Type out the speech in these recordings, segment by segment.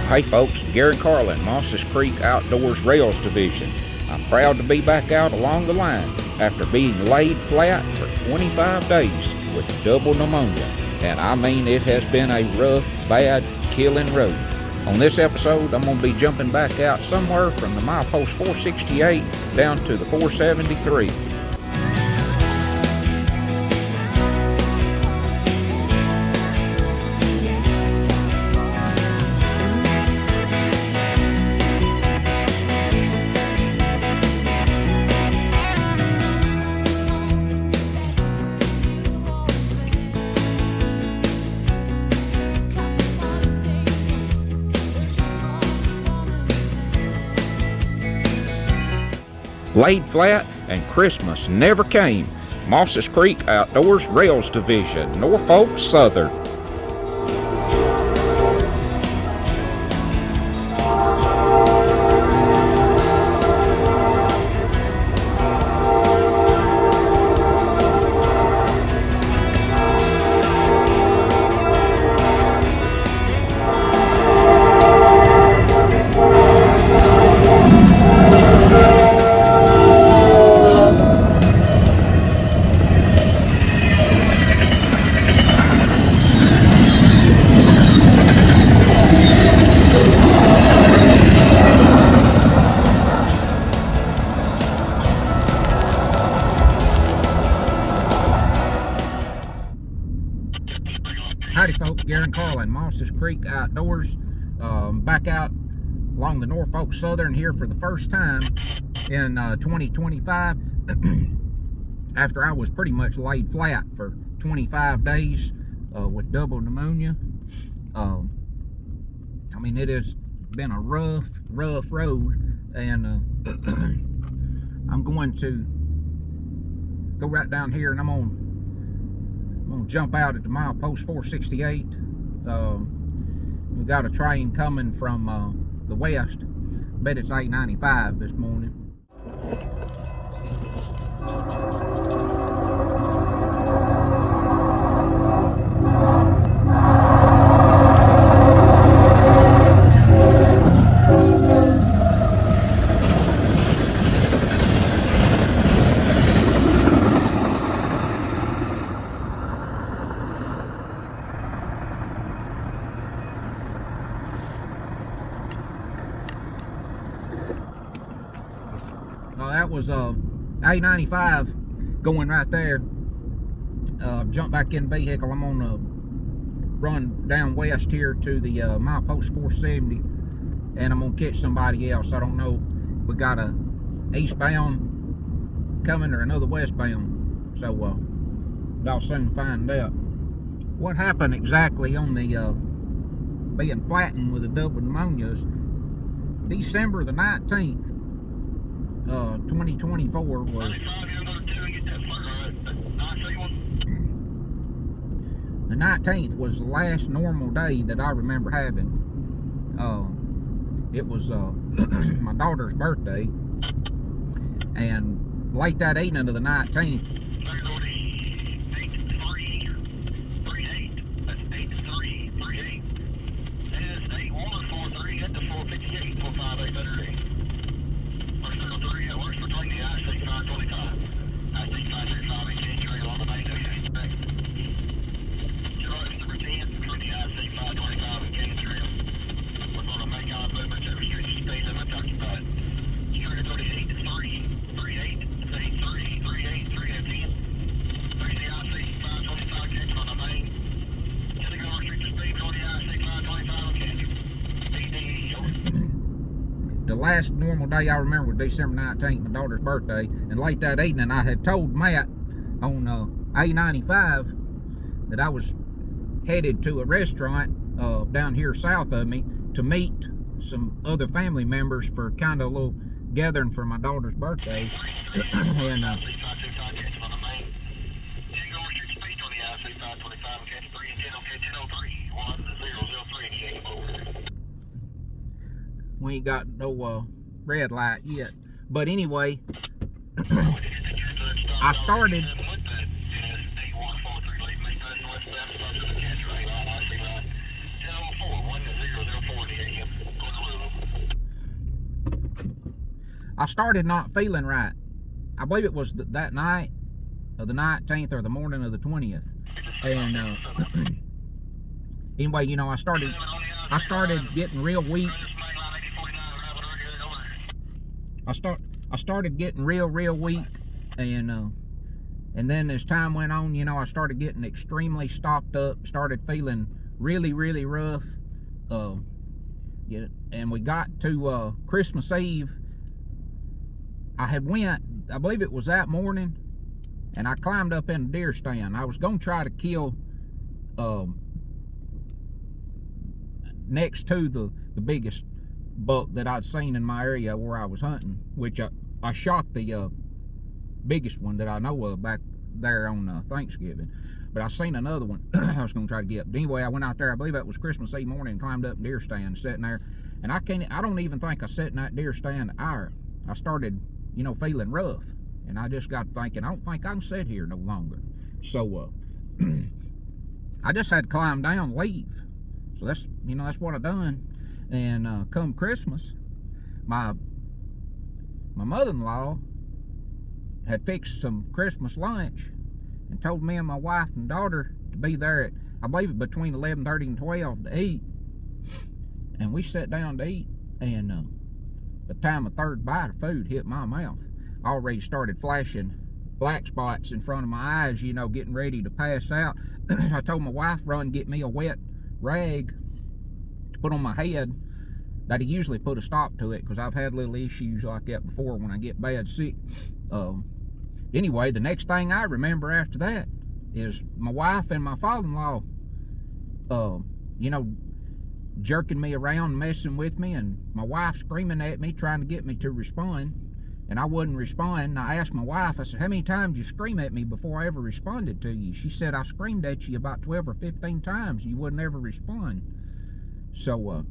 Hey folks, Gary Carlin, Mosses Creek Outdoors Rails Division. I'm proud to be back out along the line after being laid flat for 25 days with double pneumonia. And I mean, it has been a rough, bad, killing road. On this episode, I'm going to be jumping back out somewhere from the milepost 468 down to the 473. Laid flat and Christmas never came. Mosses Creek Outdoors Rails Division, Norfolk Southern. Howdy folks, Gary Carlin, Mosses Creek Outdoors, back out along the Norfolk Southern here for the first time in 2025 after I was pretty much laid flat for 25 days with double pneumonia. I mean, it has been a rough road, and I'm going to go right down here, and I'm gonna jump out at the milepost 468. We got a train coming from the west. Bet it's 895 this morning. That was A95 going right there. Jump back in the vehicle. I'm gonna run down west here to the milepost 470, and I'm gonna catch somebody else. I don't know. We got a eastbound coming or another westbound, so I'll soon find out what happened exactly on the being flattened with the double pneumonias. December the 19th. 2024 was the 19th was the last normal day that I remember having. It was my daughter's birthday, and late that evening of the 19th, the last normal day I remember was December 19th, my daughter's birthday, and late that evening I had told Matt on A95 that I was headed to a restaurant down here south of me to meet some other family members for kind of a little gathering for my daughter's birthday. And we ain't got no red light yet, but anyway, I started I started not feeling right. I believe it was that night of the 19th or the morning of the 20th. And anyway, you know, I started getting real weak. I started getting real weak, and then as time went on, you know, I started getting extremely stopped up, started feeling really rough. Yeah, and we got to Christmas Eve. I had went, I believe it was that morning, and I climbed up in a deer stand. I was gonna try to kill next to the biggest buck that I'd seen in my area where I was hunting, which I shot the biggest one that I know of back there on Thanksgiving. But I seen another one I was gonna try to get. But anyway, I went out there, I believe it was Christmas Eve morning, and climbed up in deer stand, sitting there, and I don't even think I sat in that deer stand an hour. I started, you know, feeling rough, and I just got thinking, I don't think I can sit here no longer. So I just had to climb down and leave. So that's, you know, that's what I done. And come Christmas, my mother-in-law had fixed some Christmas lunch and told me and my wife and daughter to be there at, I believe, between 11:30 and 12 to eat. And we sat down to eat, and the time a third bite of food hit my mouth, I already started flashing black spots in front of my eyes, you know, getting ready to pass out. I told my wife, run get me a wet rag to put on my head. That'd usually put a stop to it, because I've had little issues like that before when I get bad sick. Anyway, the next thing I remember after that is my wife and my father-in-law, you know, jerking me around, messing with me, and my wife screaming at me, trying to get me to respond, and I wouldn't respond. I asked my wife, I said, how many times you scream at me before I ever responded to you? She said, I screamed at you about 12 or 15 times. You wouldn't ever respond. So,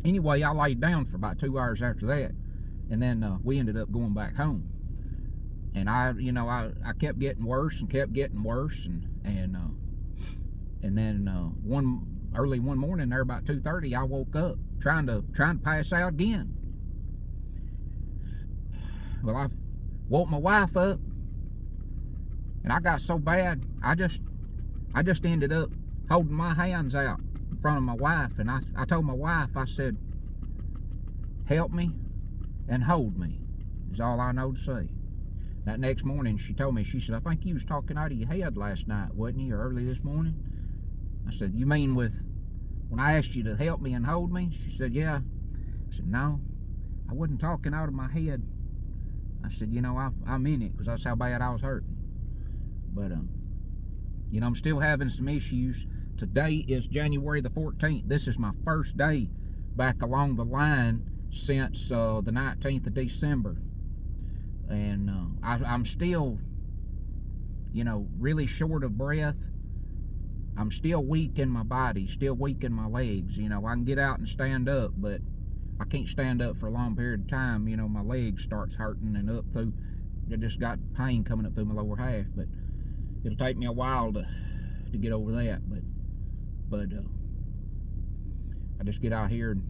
anyway, I laid down for about 2 hours after that, and then we ended up going back home. And I kept getting worse and kept getting worse, and then one morning there about 2:30, I woke up trying to pass out again. Well, I woke my wife up, and I got so bad, I just ended up holding my hands out in front of my wife, and I told my wife, I said, help me and hold me, is all I know to say. That next morning, she told me, she said, I think you was talking out of your head last night, wasn't you, or early this morning? I said, you mean when I asked you to help me and hold me? She said, yeah. I said, no, I wasn't talking out of my head. I said, you know, I meant it, because that's how bad I was hurting. But, you know, I'm still having some issues. Today is January the 14th. This is my first day back along the line since the 19th of December. And I'm still, you know, really short of breath. I'm still weak in my body, still weak in my legs. You know, I can get out and stand up, but I can't stand up for a long period of time. You know, my legs starts hurting, and up through, I just got pain coming up through my lower half. But it'll take me a while to get over that. But I just get out here and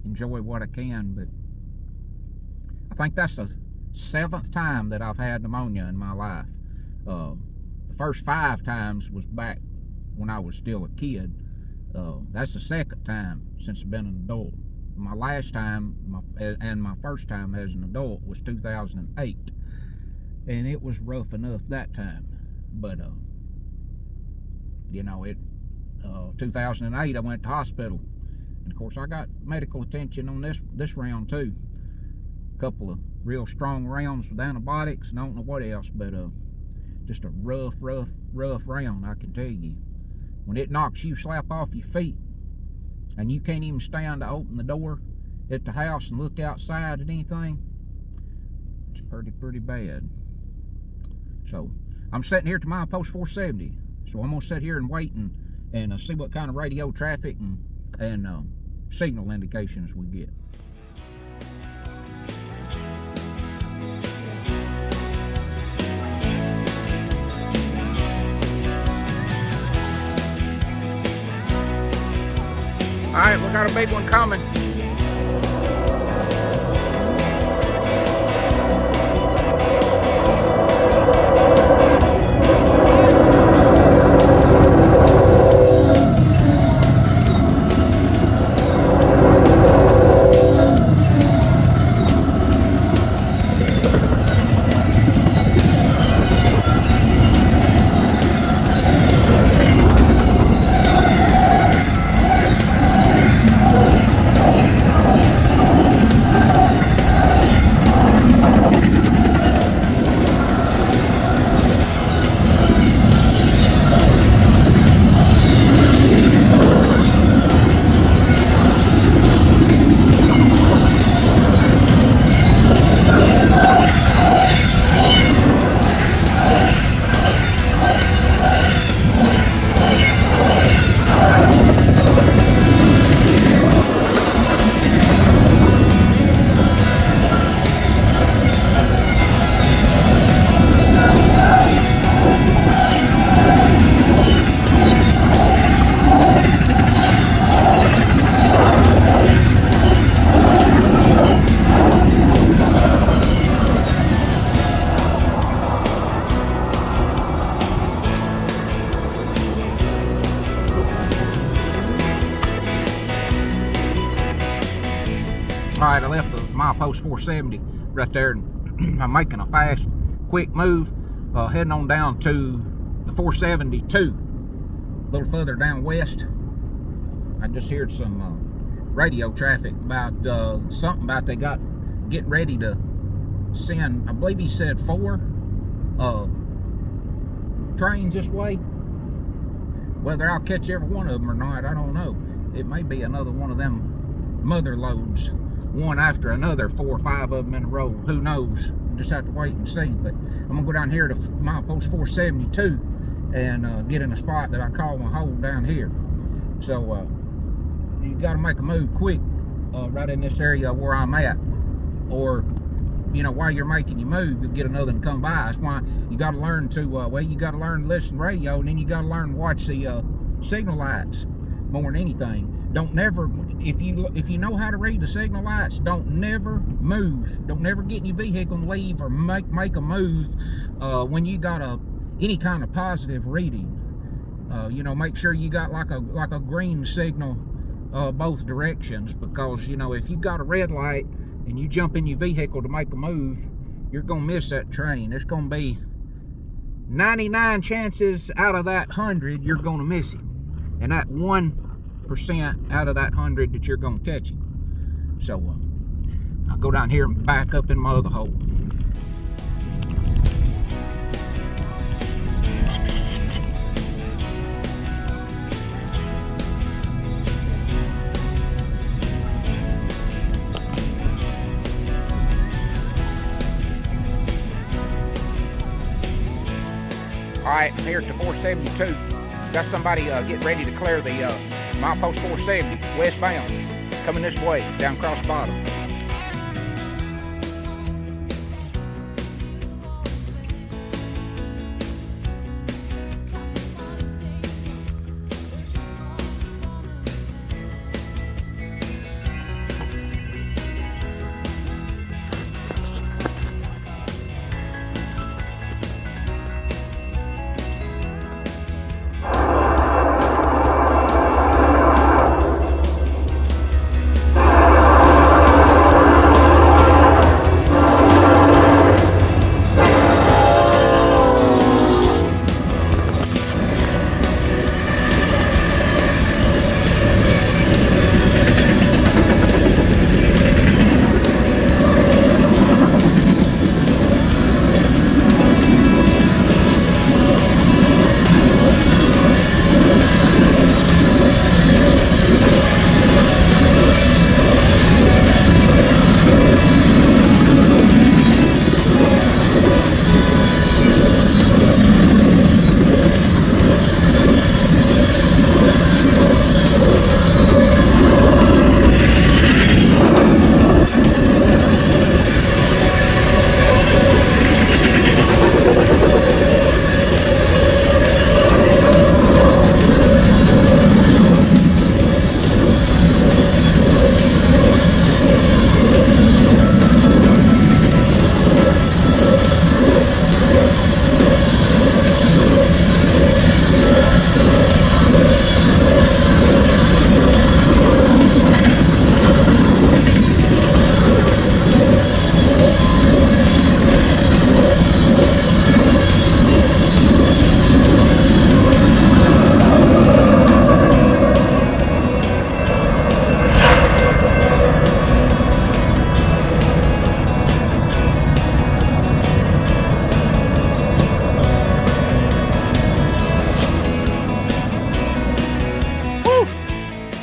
enjoy what I can. But I think that's the 7th time that I've had pneumonia in my life. The first 5 times was back when I was still a kid. That's the 2nd time since I've been an adult. My last time, and my first time as an adult, was 2008, and it was rough enough that time. But you know, 2008, I went to hospital, and of course I got medical attention on this round too. A couple of real strong rounds with antibiotics, and I don't know what else, but just a rough round, I can tell you. When it knocks you slap off your feet, and you can't even stand to open the door at the house and look outside at anything, it's pretty bad. So I'm sitting here to my post 470, so I'm gonna sit here and wait and see what kind of radio traffic and signal indications we get. All right, we got a big one coming. milepost 470 right there. And I'm making a fast, quick move, heading on down to the 472, a little further down west. I just heard some radio traffic about something about they got getting ready to send, I believe he said 4 trains this way. Whether I'll catch every one of them or not, I don't know. It may be another one of them mother loads, one after another, 4 or 5 of them in a row. Who knows? Just have to wait and see. But I'm gonna go down here to milepost 472 and get in a spot that I call my hole down here. So you got to make a move quick right in this area where I'm at, or you know, while you're making your move, you'll get another and come by. That's why you got to learn to well, you got to learn to listen to radio, and then you got to learn to watch the signal lights more than anything. Don't never, if you know how to read the signal lights, don't never move. Don't never get in your vehicle and leave, or make a move when you got any kind of positive reading. You know, make sure you got like a green signal both directions, because you know, if you got a red light and you jump in your vehicle to make a move, you're gonna miss that train. It's gonna be 99 chances out of that 100 you're gonna miss him, and that 1% out of that 100 that you're gonna catch him. So I'll go down here and back up in my other hole. All right, I'm here at the 472. Got somebody getting ready to clear the milepost 470 westbound, coming this way down Cross Bottom.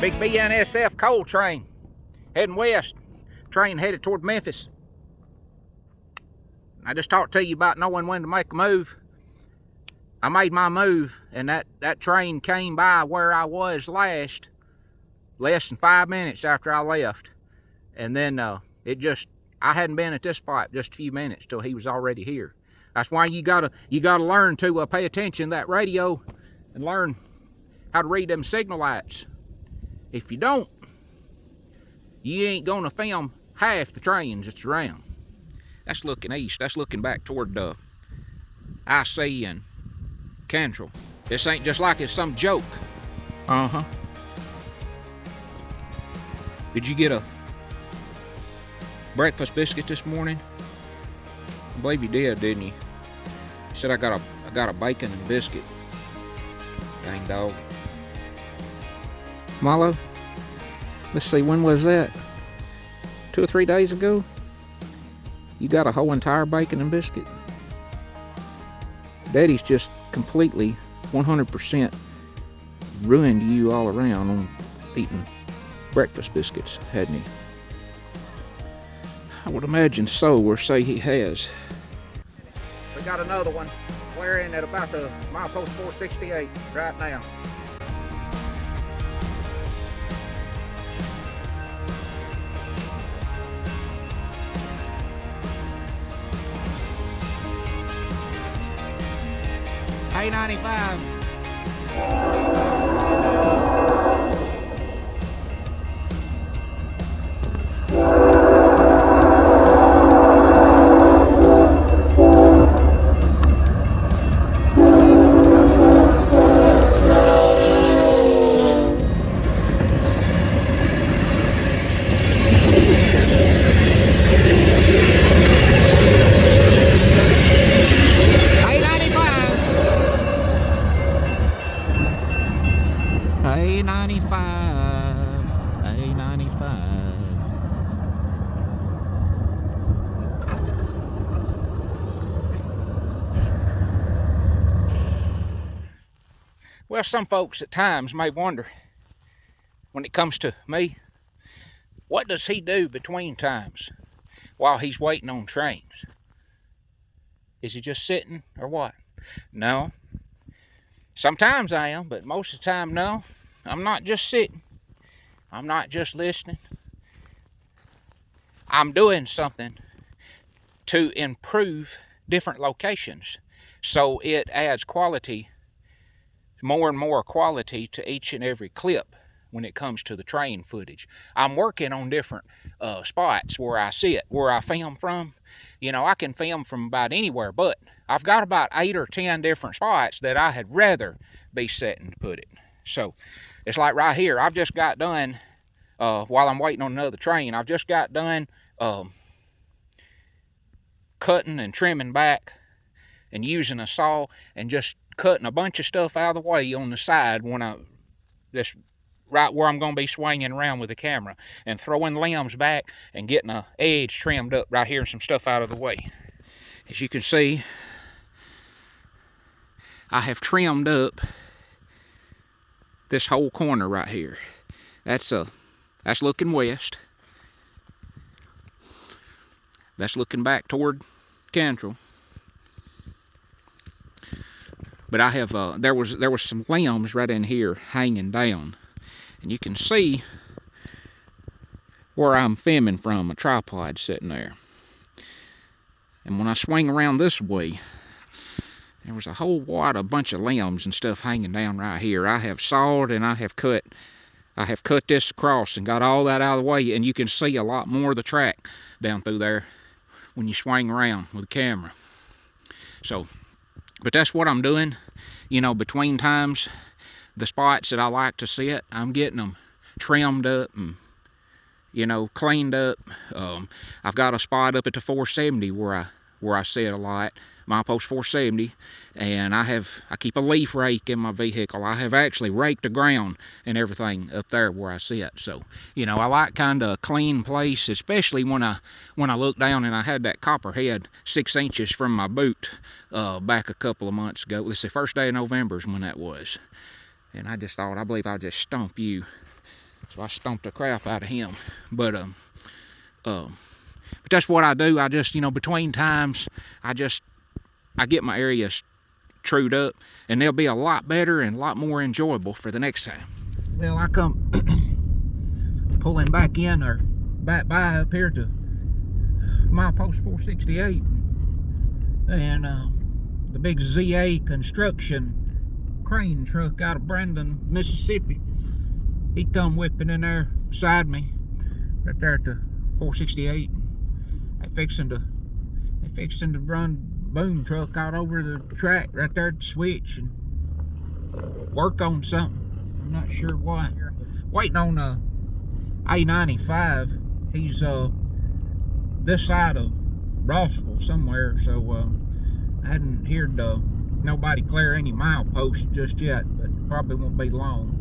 Big BNSF coal train heading west. Train headed toward Memphis. I just talked to you about knowing when to make a move. I made my move, and that train came by where I was less than 5 minutes after I left. And then I hadn't been at this spot just a few minutes till he was already here. That's why you gotta learn to pay attention to that radio and learn how to read them signal lights. If you don't, you ain't gonna film half the trains that's around. That's looking east. That's looking back toward IC and Cantrell. This ain't just like it's some joke. breakfast biscuit this morning? I believe you did, didn't you? He said I got a bacon and biscuit. Dang dog. Milo, let's see, when was that? 2 or 3 days ago? You got a whole entire bacon and biscuit? Daddy's just completely 100% ruined you all around on eating breakfast biscuits, hadn't he? I would imagine so, or say he has. We got another one flaring at about the milepost 468 right now. A95. Well, some folks at times may wonder, when it comes to me, what does he do between times while he's waiting on trains? Is he just sitting or what? No. Sometimes I am, but most of the time, no. I'm not just sitting. I'm not just listening. I'm doing something to improve different locations so it adds quality, more and more quality to each and every clip when it comes to the train footage. I'm working on different spots where I sit, where I film from. You know, I can film from about anywhere, but I've got about 8 or 10 different spots that I had rather be setting to put it. So it's like right here, I've just got done, while I'm waiting on another train, I've just got done cutting and trimming back and using a saw and just cutting a bunch of stuff out of the way on the side when just right where I'm going to be swinging around with the camera, and throwing limbs back and getting a edge trimmed up right here and some stuff out of the way. As you can see, I have trimmed up this whole corner right here. That's looking west. That's looking back toward Cantrell. But I have there was some limbs right in here hanging down, and you can see where I'm filming from, a tripod sitting there. And when I swing around this way, there was a whole bunch of limbs and stuff hanging down right here. I have sawed and I have cut this across and got all that out of the way, and you can see a lot more of the track down through there when you swing around with the camera. So, but that's what I'm doing, you know, between times. The spots that I like to sit, I'm getting them trimmed up and, you know, cleaned up. I've got a spot up at the 470 where I sit a lot, milepost 470, and I keep a leaf rake in my vehicle. I have actually raked the ground and everything up there where I sit. So, you know, I like kind of a clean place, especially when I look down and I had that copperhead 6 inches from my boot back a couple of months ago. It's the first day of November is when that was. And I just thought, I believe I'll just stomp you. So I stomped the crap out of him. But that's what I do. I just, you know, between times, I get my areas trued up, and they'll be a lot better and a lot more enjoyable for the next time. Well, I come pulling back in, or back by up here to milepost 468, and the big ZA construction crane truck out of Brandon, Mississippi, he come whipping in there beside me, right there at the 468. They fixing to run boom truck out over the track right there at the switch and work on something. I'm not sure what. Waiting on A95. He's this side of Rossville somewhere, so I hadn't heard nobody clear any mileposts just yet, but probably won't be long.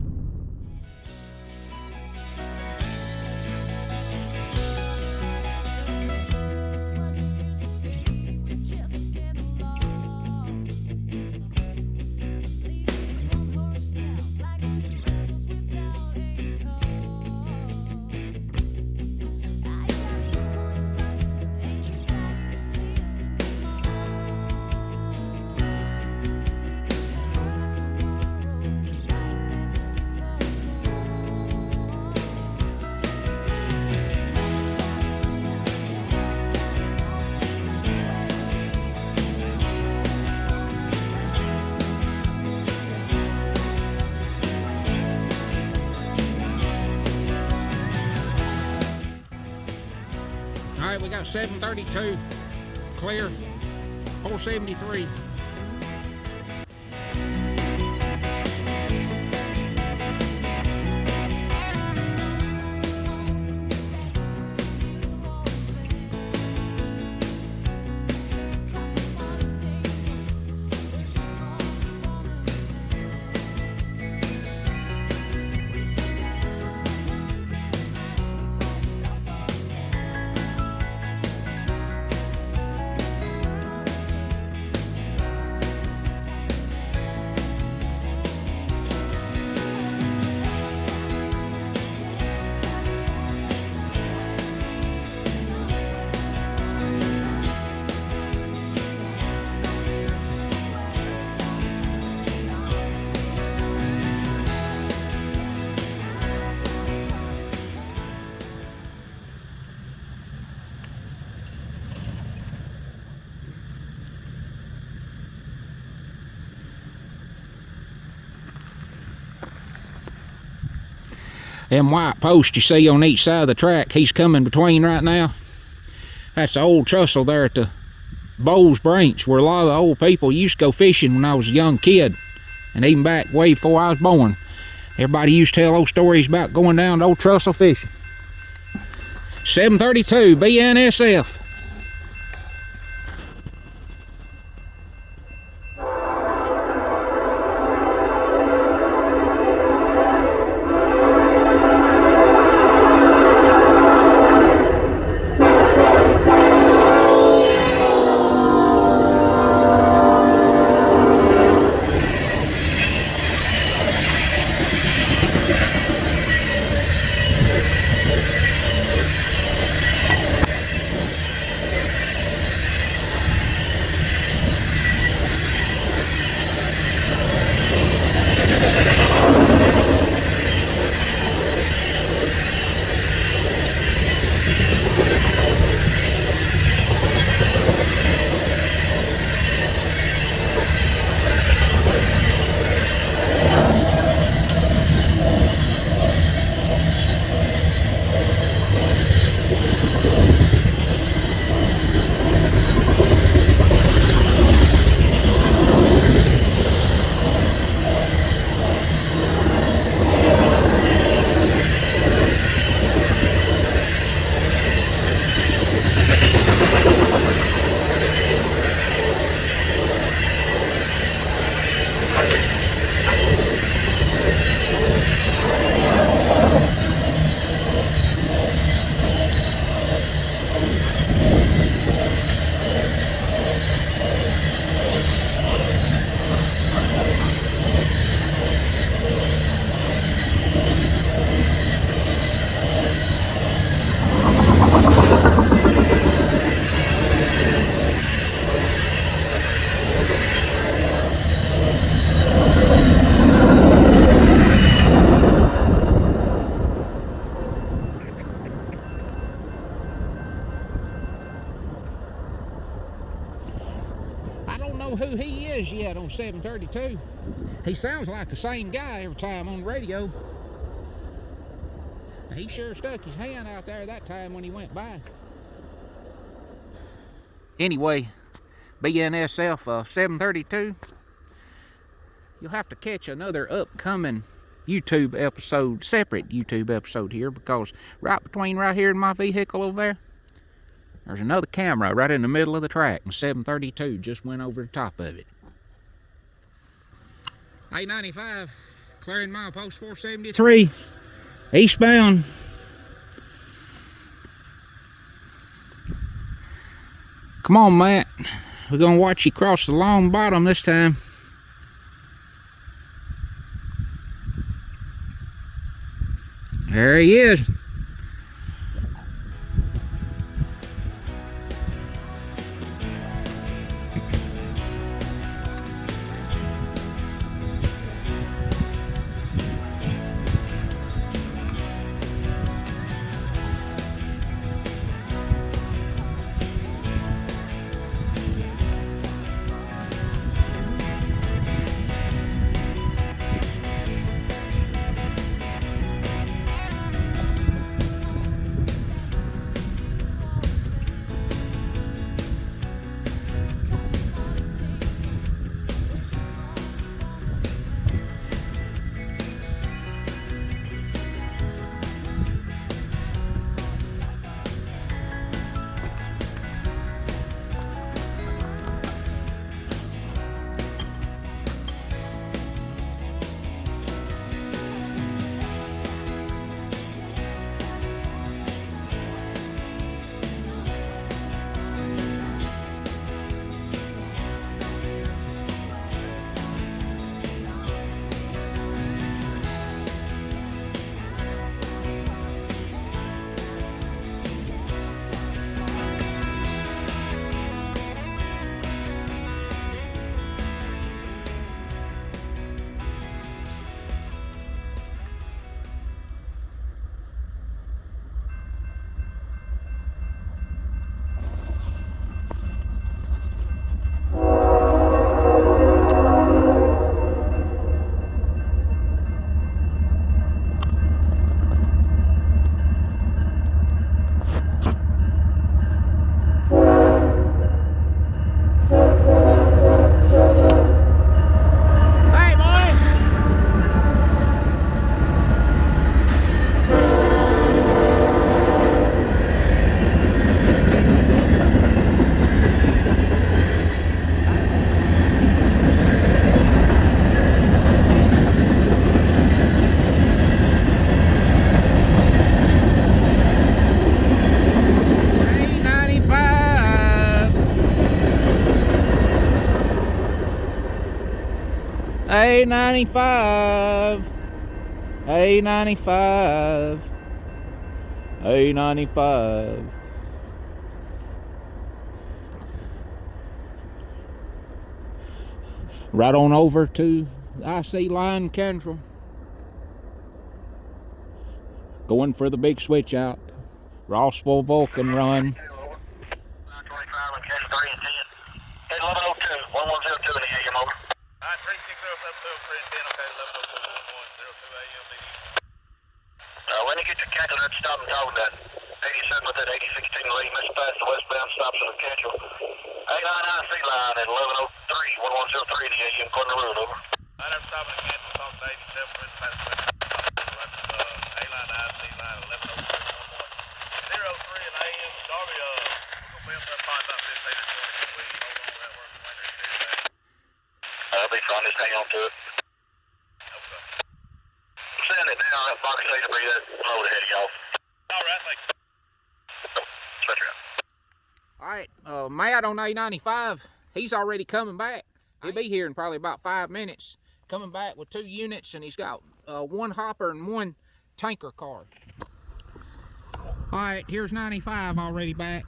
Alright, we got 732 clear, 473. Them white posts you see on each side of the track, he's coming between right now. That's the old trestle there at the Bowles Branch, where a lot of the old people used to go fishing when I was a young kid, and even back way before I was born. Everybody used to tell old stories about going down to old trestle fishing. 732 BNSF. I don't know who he is yet on 732. He sounds like the same guy every time on the radio. He sure stuck his hand out there that time when he went by. Anyway, BNSF 732. You'll have to catch another upcoming YouTube episode, separate YouTube episode here, because right between right here and my vehicle over there, There's another camera right in the middle of the track, and 732 just went over the top of it. 895, clearing mile post 473, eastbound. Come on, Matt. We're gonna watch you cross the long bottom this time. There he is. A95, A95, A95. Right on over to the IC line Cantrell. Going for the big switch out. Rossville Vulcan run. 925 on catch 3 and 10. Hey, 1102, 1102 in the AM, over. 9360703 and 10, okay, 1102, 1102 AM, BD. When you get to Cantrell, let's stop and talk that. 87 with that 8016 lead, missed past the westbound stops in the Cantrell. 899 C line at 1103, 1103 in the AM, corner road, over. I never stopped in Cantrell, talking to 87, missed past the westbound stops. That's A-line, IC line, 1103, 03 and AM, Darby, we're going to be up there probably about 15 or 20 we hold on to that work when they're there. I'll be fine, just hang on to it. Okay. I'm sending it down, that box A to be that load ahead of y'all. Alright, thank you. Switch around. Alright, Matt on A95, he's already coming back. He'll be here in probably about 5 minutes. Coming back with 2 units, and he's got 1 hopper and 1 tanker car. Alright, here's 95 already back.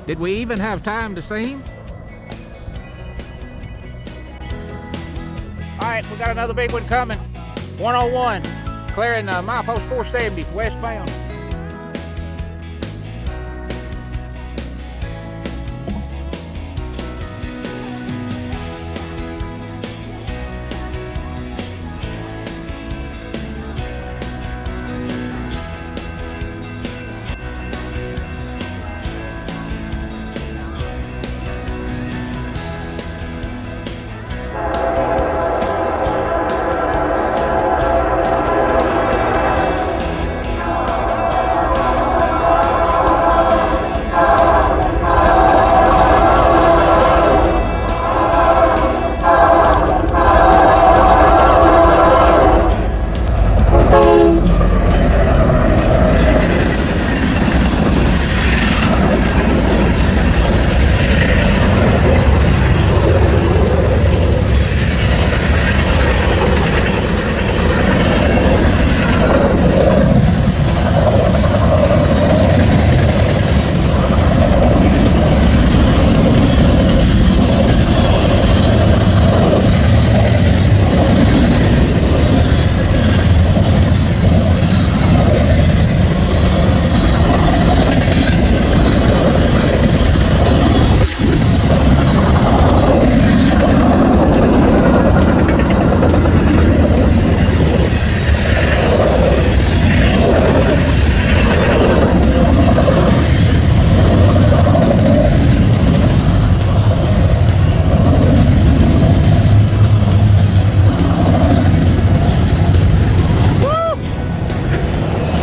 Did we even have time to see him? All right, we got another big one coming. 101, clearing milepost 470 westbound.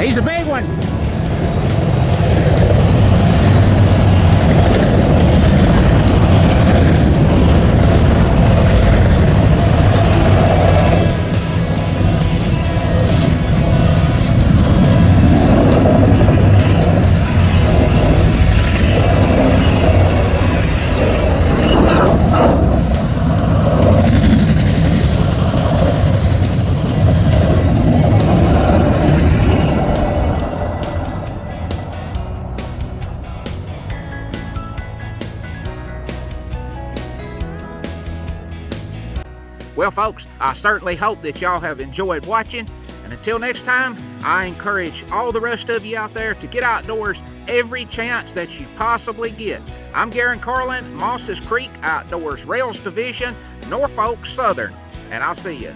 He's a big one. Well, folks, I certainly hope that y'all have enjoyed watching. And until next time, I encourage all the rest of you out there to get outdoors every chance that you possibly get. I'm Garen Carlin, Mosses Creek Outdoors Rails Division, Norfolk Southern, and I'll see you.